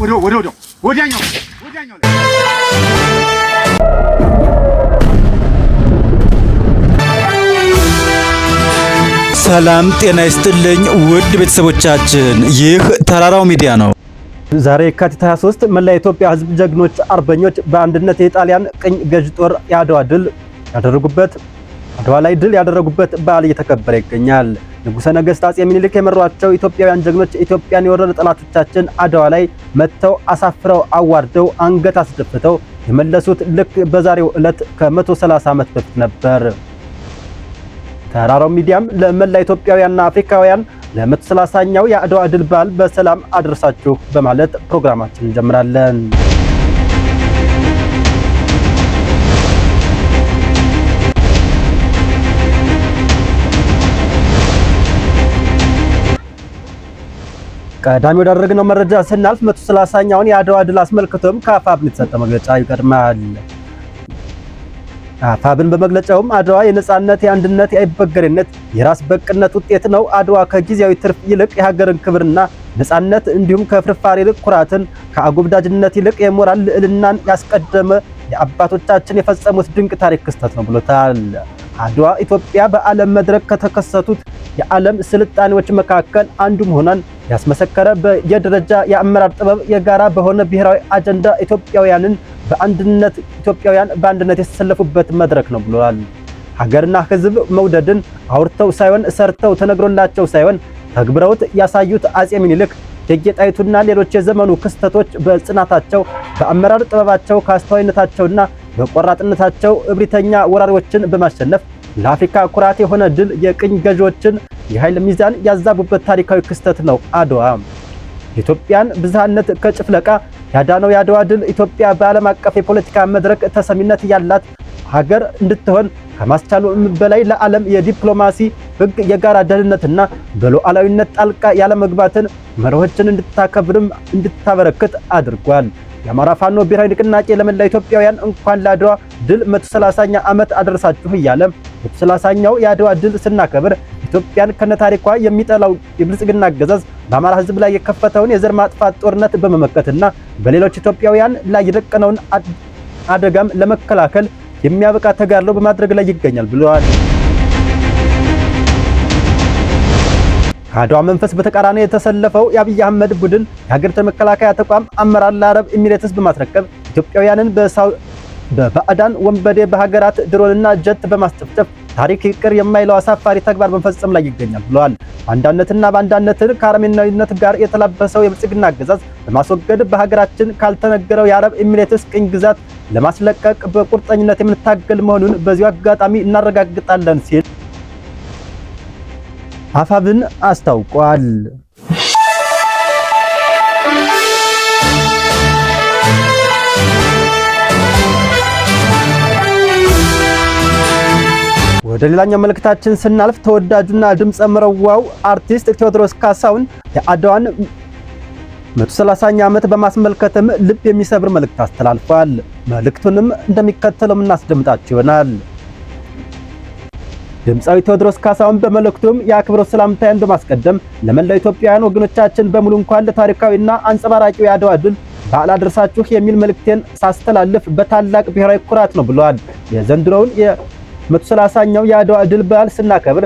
ወዲያኛው ሰላም ጤና ይስጥልኝ ውድ ቤተሰቦቻችን፣ ይህ ተራራው ሚዲያ ነው። ዛሬ የካቲት 23 መላ የኢትዮጵያ ሕዝብ ጀግኖች አርበኞች በአንድነት የጣሊያን ቅኝ ገዥ ጦር አድዋ ድል ያደረጉበት በዓል እየተከበረ ይገኛል። ንጉሠ ነገሥት አጼ ምኒልክ የመሯቸው ኢትዮጵያውያን ጀግኖች ኢትዮጵያን የወረረ ጠላቶቻችን አድዋ ላይ መጥተው አሳፍረው አዋርደው አንገት አስደፍተው የመለሱት ልክ በዛሬው ዕለት ከ130 ዓመት በፊት ነበር። ተራራው ሚዲያም ለመላ ኢትዮጵያውያንና አፍሪካውያን ለ130ኛው የአድዋ ድል በዓል በሰላም አድርሳችሁ በማለት ፕሮግራማችንን እንጀምራለን። ቀዳሚ ወዳደረግነው መረጃ ስናልፍ 130ኛውን የአድዋ ድል አስመልክቶም ከአፋብን የተሰጠ መግለጫ ይቀድማል። አፋብን በመግለጫውም አድዋ የነጻነት፣ የአንድነት፣ የአይበገሬነት፣ የራስ በቅነት ውጤት ነው። አድዋ ከጊዜያዊ ትርፍ ይልቅ የሀገርን ክብርና ነጻነት እንዲሁም ከፍርፋሪ ይልቅ ኩራትን፣ ከአጎብዳጅነት ይልቅ የሞራል ልዕልናን ያስቀደመ የአባቶቻችን የፈጸሙት ድንቅ ታሪክ ክስተት ነው ብሎታል። አድዋ ኢትዮጵያ በዓለም መድረክ ከተከሰቱት የዓለም ስልጣኔዎች መካከል አንዱ መሆኗን ያስመሰከረ በየደረጃ የአመራር ጥበብ የጋራ በሆነ ብሔራዊ አጀንዳ ኢትዮጵያውያን በአንድነት የተሰለፉበት መድረክ ነው ብለዋል። ሀገርና ሕዝብ መውደድን አውርተው ሳይሆን ሰርተው ተነግሮላቸው ሳይሆን ተግብረውት ያሳዩት አጼ ምኒልክ እቴጌ ጣይቱና ሌሎች የዘመኑ ክስተቶች በጽናታቸው፣ በአመራር ጥበባቸው፣ ከአስተዋይነታቸውና በቆራጥነታቸው እብሪተኛ ወራሪዎችን በማሸነፍ ለአፍሪካ ኩራት የሆነ ድል የቅኝ ገዢዎችን የኃይል ሚዛን ያዛቡበት ታሪካዊ ክስተት ነው አድዋ። የኢትዮጵያን ብዝሃነት ከጭፍለቃ ያዳነው የአድዋ ድል ኢትዮጵያ በዓለም አቀፍ የፖለቲካ መድረክ ተሰሚነት ያላት ሀገር እንድትሆን ከማስቻሉ በላይ ለዓለም የዲፕሎማሲ ሕግ፣ የጋራ ደህንነትና በሉዓላዊነት ጣልቃ ያለመግባትን መርሆችን እንድታከብርም እንድታበረክት አድርጓል። የአማራ ፋኖ ብሔራዊ ንቅናቄ ለመላ ኢትዮጵያውያን እንኳን ለአድዋ ድል 130ኛ ዓመት አደረሳችሁ እያለ 130ኛው የአድዋ ድል ስናከብር ኢትዮጵያን ከነታሪኳ የሚጠላው የብልጽግና አገዛዝ በአማራ ሕዝብ ላይ የከፈተውን የዘር ማጥፋት ጦርነት በመመከትና በሌሎች ኢትዮጵያውያን ላይ የደቀነውን አደጋም ለመከላከል የሚያበቃ ተጋድሎ በማድረግ ላይ ይገኛል ብለዋል። ከአድዋ መንፈስ በተቃራኒ የተሰለፈው የአብይ አህመድ ቡድን የሀገሪቱ መከላከያ ተቋም አመራር ለአረብ ኤሚሬትስ በማስረከብ ኢትዮጵያውያንን በባዕዳን ወንበዴ በሀገራት ድሮንና ጀት በማስጨፍጨፍ ታሪክ ይቅር የማይለው አሳፋሪ ተግባር በመፈጸም ላይ ይገኛል ብለዋል። ባንዳነትን ከአረመኔያዊነት ጋር የተላበሰው የብልጽግና አገዛዝ በማስወገድ በሀገራችን ካልተነገረው የአረብ ኤሚሬትስ ቅኝ ግዛት ለማስለቀቅ በቁርጠኝነት የምንታገል መሆኑን በዚሁ አጋጣሚ እናረጋግጣለን ሲል አፋብን አስታውቋል። ወደ ሌላኛው መልእክታችን ስናልፍ ተወዳጁና ድምጸ መረዋው አርቲስት ቴዎድሮስ ካሳሁን የአድዋን 130ኛ ዓመት በማስመልከትም ልብ የሚሰብር መልእክት አስተላልፏል። መልእክቱንም እንደሚከተለው እናስደምጣችሁ ይሆናል። ድምጻዊ ቴዎድሮስ ካሳሁን በመልእክቱም የአክብሮት ሰላምታዬን በማስቀደም ለመላው ኢትዮጵያውያን ወገኖቻችን በሙሉ እንኳን ለታሪካዊና አንጸባራቂው የአድዋ ድል በዓል አደረሳችሁ የሚል መልእክቴን ሳስተላልፍ በታላቅ ብሔራዊ ኩራት ነው ብለዋል። የዘንድሮውን የ130ኛው የአድዋ ድል በዓል ስናከብር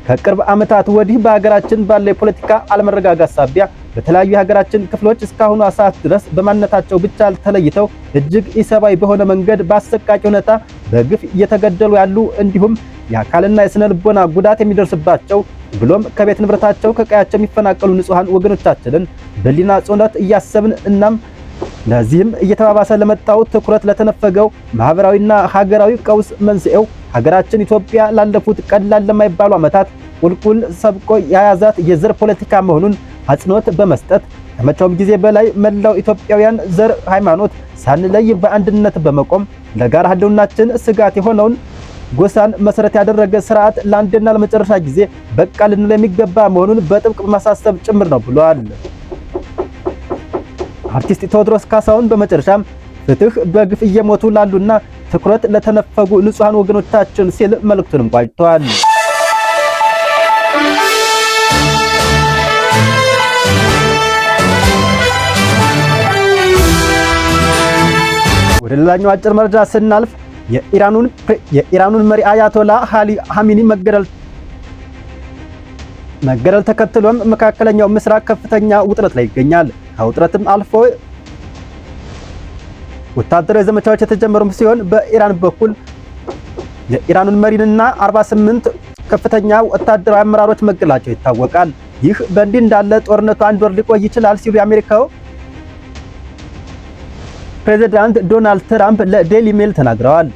ከቅርብ ዓመታት ወዲህ በሀገራችን ባለው የፖለቲካ አለመረጋጋት ሳቢያ በተለያዩ የሀገራችን ክፍሎች እስካሁኗ ሰዓት ድረስ በማንነታቸው ብቻ ተለይተው እጅግ ኢሰብአዊ በሆነ መንገድ በአሰቃቂ ሁኔታ በግፍ እየተገደሉ ያሉ እንዲሁም የአካልና የስነ ልቦና ጉዳት የሚደርስባቸው ብሎም ከቤት ንብረታቸው ከቀያቸው የሚፈናቀሉ ንጹሃን ወገኖቻችንን በሊና ጾነት እያሰብን እናም ለዚህም እየተባባሰ ለመጣው ትኩረት ለተነፈገው ማህበራዊና ሀገራዊ ቀውስ መንስኤው ሀገራችን ኢትዮጵያ ላለፉት ቀላል ለማይባሉ ዓመታት ቁልቁል ሰብቆ የያዛት የዘር ፖለቲካ መሆኑን አጽንኦት በመስጠት ከመቼውም ጊዜ በላይ መላው ኢትዮጵያውያን ዘር፣ ሃይማኖት ሳንለይ በአንድነት በመቆም ለጋራ ህልውናችን ስጋት የሆነውን ጎሳን መሰረት ያደረገ ስርዓት ለአንድና ለመጨረሻ ጊዜ በቃ ልንለው የሚገባ መሆኑን በጥብቅ በማሳሰብ ጭምር ነው ብለዋል። አርቲስት ቴዎድሮስ ካሳሁን በመጨረሻም ፍትህ በግፍ እየሞቱ ላሉና ትኩረት ለተነፈጉ ንጹሃን ወገኖቻችን ሲል መልእክቱንም ቋጭቷል። ወደ ሌላኛው አጭር መረጃ ስናልፍ የኢራኑን መሪ አያቶላ አሊ ኻሜኒ መገደል ተከትሎም መካከለኛው ምስራቅ ከፍተኛ ውጥረት ላይ ይገኛል። ከውጥረትም አልፎ ወታደራዊ ዘመቻዎች የተጀመሩ ሲሆን በኢራን በኩል የኢራኑን መሪንና 48 ከፍተኛ ወታደራዊ አመራሮች መገደላቸው ይታወቃል። ይህ በእንዲህ እንዳለ ጦርነቱ አንድ ወር ሊቆይ ይችላል ሲሉ የአሜሪካው ፕሬዝዳንት ዶናልድ ትራምፕ ለዴይሊ ሜል ተናግረዋል።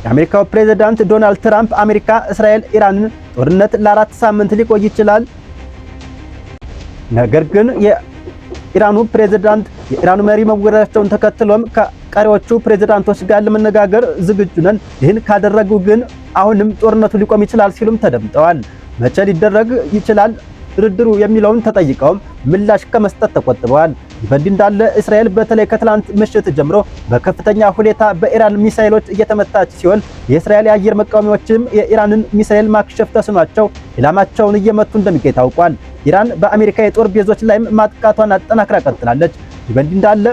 የአሜሪካው ፕሬዝዳንት ዶናልድ ትራምፕ አሜሪካ እስራኤል ኢራንን ጦርነት ለ4 ሳምንት ሊቆይ ይችላል፣ ነገር ግን የኢራኑ መሪ መወገዳቸውን ተከትሎም ከቀሪዎቹ ፕሬዝዳንቶች ጋር ለመነጋገር ዝግጁ ነን፣ ይህን ካደረጉ ግን አሁንም ጦርነቱ ሊቆም ይችላል ሲሉም ተደምጠዋል። መቼ ሊደረግ ይችላል ድርድሩ የሚለውን ተጠይቀውም ምላሽ ከመስጠት ተቆጥበዋል። በእንዲህ እንዳለ እስራኤል በተለይ ከትላንት ምሽት ጀምሮ በከፍተኛ ሁኔታ በኢራን ሚሳኤሎች እየተመታች ሲሆን የእስራኤል የአየር መቃወሚያዎችም የኢራንን ሚሳኤል ማክሸፍ ተስኗቸው ኢላማቸውን እየመቱ እንደሚገኝ ታውቋል። ኢራን በአሜሪካ የጦር ቤዞች ላይም ማጥቃቷን አጠናክራ ቀጥላለች። በእንዲህ እንዳለ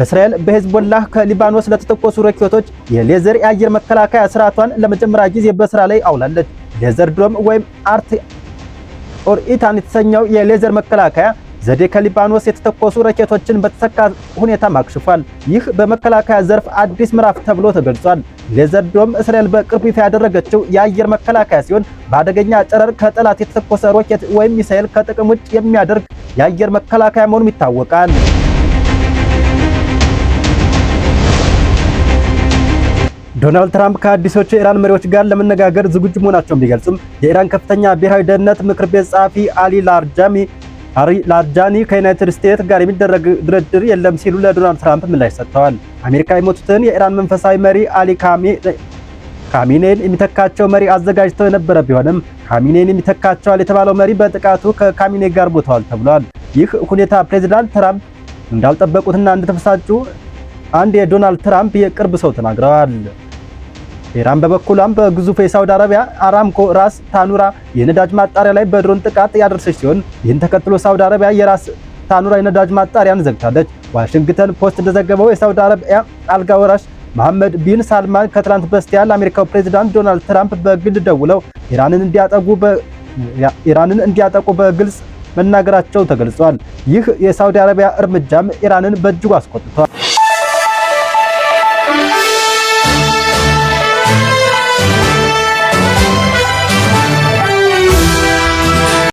እስራኤል በሄዝቦላህ ከሊባኖስ ለተተኮሱ ሮኬቶች የሌዘር የአየር መከላከያ ስርዓቷን ለመጀመሪያ ጊዜ በስራ ላይ አውላለች። ሌዘር ድሮም ወይም ኢታን የተሰኘው የሌዘር መከላከያ ዘዴ ከሊባኖስ የተተኮሱ ሮኬቶችን በተሰካ ሁኔታ ማክሽፏል። ይህ በመከላከያ ዘርፍ አዲስ ምዕራፍ ተብሎ ተገልጿል። ሌዘር ድሮም እስራኤል በቅርቡ ይፋ ያደረገችው የአየር መከላከያ ሲሆን በአደገኛ ጨረር ከጠላት የተተኮሰ ሮኬት ወይም ሚሳኤል ከጥቅም ውጭ የሚያደርግ የአየር መከላከያ መሆኑም ይታወቃል። ዶናልድ ትራምፕ ከአዲሶቹ የኢራን መሪዎች ጋር ለመነጋገር ዝግጁ መሆናቸውን ቢገልጹም የኢራን ከፍተኛ ብሔራዊ ደህንነት ምክር ቤት ጸሐፊ አሊ ላርጃኒ ከዩናይትድ ስቴትስ ጋር የሚደረግ ድርድር የለም ሲሉ ለዶናልድ ትራምፕ ምላሽ ሰጥተዋል። አሜሪካ የሞቱትን የኢራን መንፈሳዊ መሪ አሊ ካሚኔን የሚተካቸው መሪ አዘጋጅተው የነበረ ቢሆንም ካሚኔን የሚተካቸዋል የተባለው መሪ በጥቃቱ ከካሚኔ ጋር ሞተዋል ተብሏል። ይህ ሁኔታ ፕሬዝዳንት ትራምፕ እንዳልጠበቁትና እንደተበሳጩ አንድ የዶናልድ ትራምፕ የቅርብ ሰው ተናግረዋል። ኢራን በበኩሏም በግዙፍ የሳውዲ አረቢያ አራምኮ ራስ ታኑራ የነዳጅ ማጣሪያ ላይ በድሮን ጥቃት ያደረሰች ሲሆን ይህን ተከትሎ ሳውዲ አረቢያ የራስ ታኑራ የነዳጅ ማጣሪያን ዘግታለች። ዋሽንግተን ፖስት እንደዘገበው የሳውዲ አረቢያ አልጋ ወራሽ መሐመድ ቢን ሳልማን ከትላንት በስቲያ ለአሜሪካው ፕሬዝዳንት ዶናልድ ትራምፕ በግል ደውለው ኢራንን እንዲያጠቁ በግልጽ መናገራቸው ተገልጿል። ይህ የሳውዲ አረቢያ እርምጃም ኢራንን በእጅጉ አስቆጥቷል።